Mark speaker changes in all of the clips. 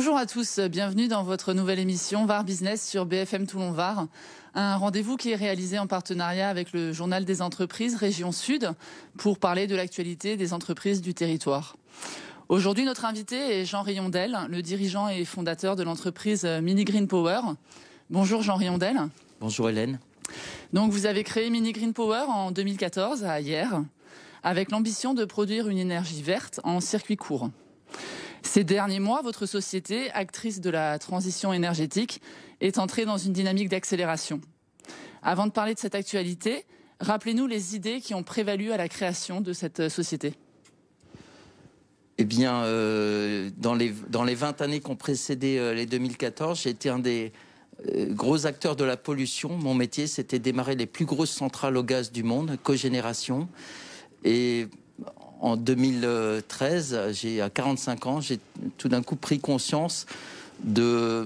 Speaker 1: Bonjour à tous, bienvenue dans votre nouvelle émission VAR Business sur BFM Toulon Var. Un rendez-vous qui est réalisé en partenariat avec le Journal des entreprises Région Sud pour parler de l'actualité des entreprises du territoire. Aujourd'hui, notre invité est Jean Riondel, le dirigeant et fondateur de l'entreprise Mini Green Power. Bonjour Jean Riondel.
Speaker 2: Bonjour Hélène.
Speaker 1: Donc vous avez créé Mini Green Power en 2014 à Hyères avec l'ambition de produire une énergie verte en circuit court. Ces derniers mois, votre société, actrice de la transition énergétique, est entrée dans une dynamique d'accélération. Avant de parler de cette actualité, rappelez-nous les idées qui ont prévalu à la création de cette société.
Speaker 2: Eh bien, dans les 20 années qui ont précédé les 2014, j'ai été un des gros acteurs de la pollution. Mon métier, c'était démarrer les plus grosses centrales au gaz du monde, cogénération. Et en 2013, à 45 ans, j'ai tout d'un coup pris conscience de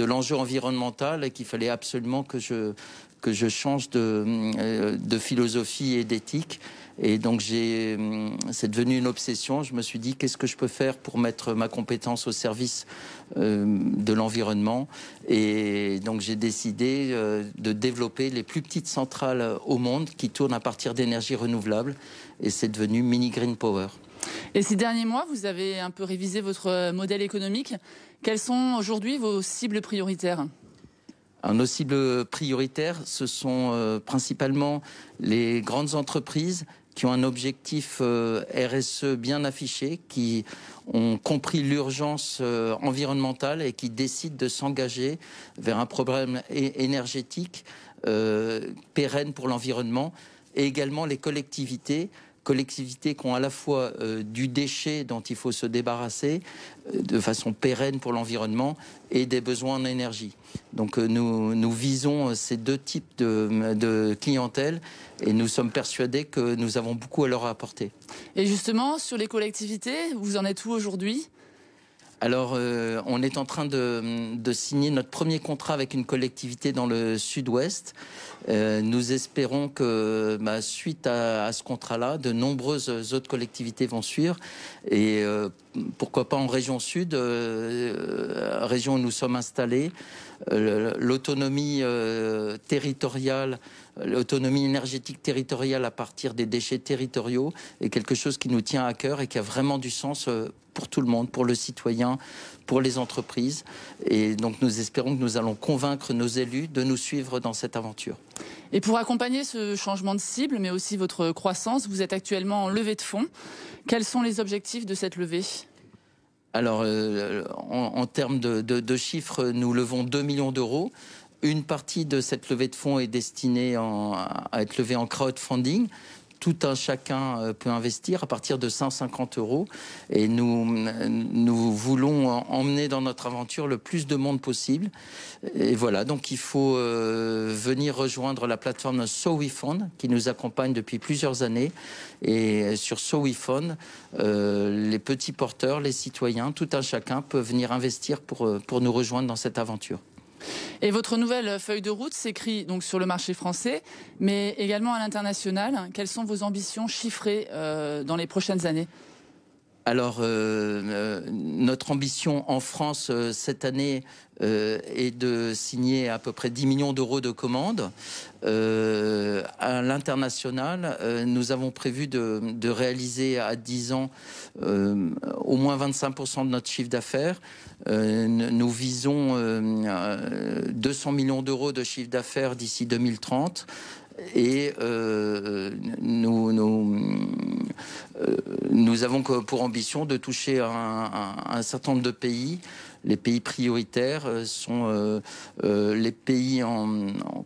Speaker 2: l'enjeu environnemental et qu'il fallait absolument que je change de philosophie et d'éthique. Et donc c'est devenu une obsession. Je me suis dit, qu'est-ce que je peux faire pour mettre ma compétence au service de l'environnement? Et donc j'ai décidé de développer les plus petites centrales au monde qui tournent à partir d'énergie renouvelable. Et c'est devenu Mini Green Power.
Speaker 1: Et ces derniers mois, vous avez un peu révisé votre modèle économique. Quelles sont aujourd'hui vos cibles prioritaires ?
Speaker 2: Alors, nos cibles prioritaires, ce sont principalement les grandes entreprises qui ont un objectif RSE bien affiché, qui ont compris l'urgence environnementale et qui décident de s'engager vers un problème énergétique pérenne pour l'environnement, et également les collectivités qui ont à la fois du déchet dont il faut se débarrasser de façon pérenne pour l'environnement et des besoins en énergie. Donc nous visons ces deux types de clientèle et nous sommes persuadés que nous avons beaucoup à leur apporter.
Speaker 1: Et justement, sur les collectivités, vous en êtes où aujourd'hui ?
Speaker 2: Alors, on est en train de signer notre premier contrat avec une collectivité dans le sud-ouest. Nous espérons que, suite à ce contrat-là, de nombreuses autres collectivités vont suivre. Et pourquoi pas en région sud, région où nous sommes installés. L'autonomie territoriale, l'autonomie énergétique territoriale à partir des déchets territoriaux est quelque chose qui nous tient à cœur et qui a vraiment du sens pour tout le monde, pour le citoyen, pour les entreprises. Et donc nous espérons que nous allons convaincre nos élus de nous suivre dans cette aventure.
Speaker 1: Et pour accompagner ce changement de cible, mais aussi votre croissance, vous êtes actuellement en levée de fonds. Quels sont les objectifs de cette levée ?
Speaker 2: Alors, en termes de chiffres, nous levons 2 millions d'euros. Une partie de cette levée de fonds est destinée à être levée en crowdfunding. Tout un chacun peut investir à partir de 150 euros. Et nous voulons emmener dans notre aventure le plus de monde possible. Et voilà, donc il faut venir rejoindre la plateforme SoWeFund qui nous accompagne depuis plusieurs années. Et sur SoWeFund, les petits porteurs, les citoyens, tout un chacun peut venir investir pour nous rejoindre dans cette aventure.
Speaker 1: Et votre nouvelle feuille de route s'écrit donc sur le marché français, mais également à l'international. Quelles sont vos ambitions chiffrées dans les prochaines années ?
Speaker 2: Alors, notre ambition en France cette année est de signer à peu près 10 millions d'euros de commandes. À l'international, nous avons prévu de réaliser à 10 ans au moins 25% de notre chiffre d'affaires. Nous visons 200 millions d'euros de chiffre d'affaires d'ici 2030. Et nous avons pour ambition de toucher un certain nombre de pays. Les pays prioritaires sont les pays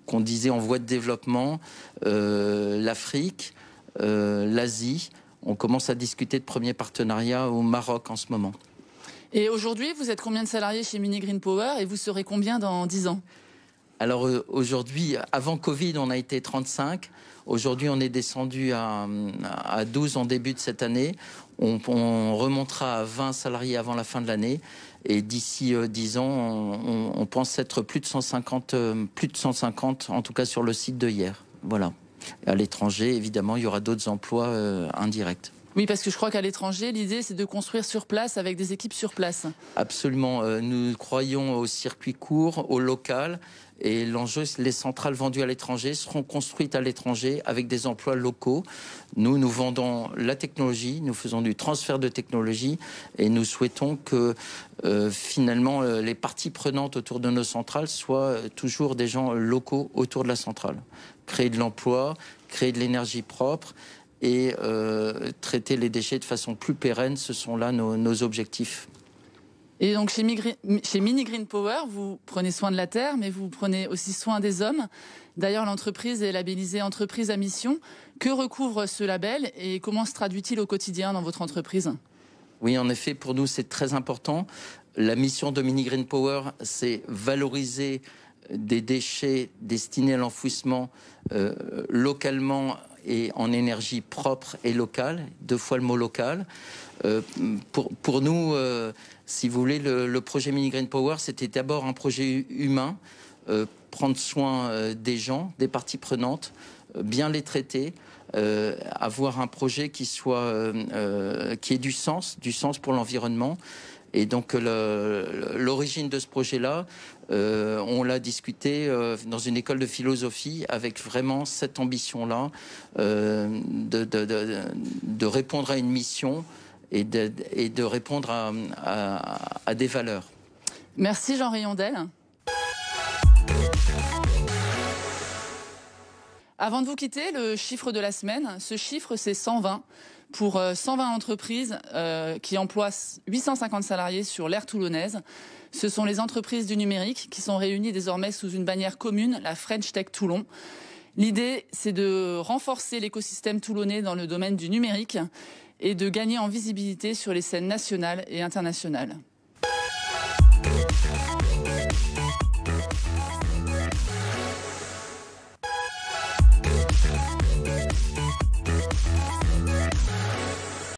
Speaker 2: qu'on disait en voie de développement, l'Afrique, l'Asie. On commence à discuter de premiers partenariats au Maroc en ce moment.
Speaker 1: Et aujourd'hui, vous êtes combien de salariés chez Mini Green Power et vous serez combien dans 10 ans ?
Speaker 2: Alors aujourd'hui, avant Covid, on a été 35. Aujourd'hui, on est descendu à 12 en début de cette année. On remontera à 20 salariés avant la fin de l'année. Et d'ici 10 ans, on pense être plus de 150, en tout cas sur le site de Hyères. Voilà. À l'étranger, évidemment, il y aura d'autres emplois indirects.
Speaker 1: Oui, parce que je crois qu'à l'étranger, l'idée, c'est de construire sur place avec des équipes sur place.
Speaker 2: Absolument. Nous croyons au circuit court, au local. Et l'enjeu, les centrales vendues à l'étranger seront construites à l'étranger avec des emplois locaux. Nous, nous vendons la technologie, nous faisons du transfert de technologie et nous souhaitons que finalement les parties prenantes autour de nos centrales soient toujours des gens locaux autour de la centrale. Créer de l'emploi, créer de l'énergie propre et traiter les déchets de façon plus pérenne, ce sont là nos objectifs.
Speaker 1: Et donc chez Mini Green Power, vous prenez soin de la terre, mais vous prenez aussi soin des hommes. D'ailleurs, l'entreprise est labellisée entreprise à mission. Que recouvre ce label et comment se traduit-il au quotidien dans votre entreprise?
Speaker 2: Oui, en effet, pour nous, c'est très important. La mission de Mini Green Power, c'est valoriser des déchets destinés à l'enfouissement localement et en énergie propre et locale, 2 fois le mot local. Pour nous, si vous voulez, le projet Mini Green Power, c'était d'abord un projet humain, prendre soin des gens, des parties prenantes, bien les traiter, avoir un projet qui ait du sens pour l'environnement. Et donc l'origine de ce projet-là, on l'a discuté dans une école de philosophie avec vraiment cette ambition-là de répondre à une mission et de répondre à des valeurs.
Speaker 1: Merci Jean Rayondel. Avant de vous quitter, le chiffre de la semaine, ce chiffre c'est 120. Pour 120 entreprises qui emploient 850 salariés sur l'aire toulonnaise. Ce sont les entreprises du numérique qui sont réunies désormais sous une bannière commune, la French Tech Toulon. L'idée, c'est de renforcer l'écosystème toulonnais dans le domaine du numérique et de gagner en visibilité sur les scènes nationales et internationales.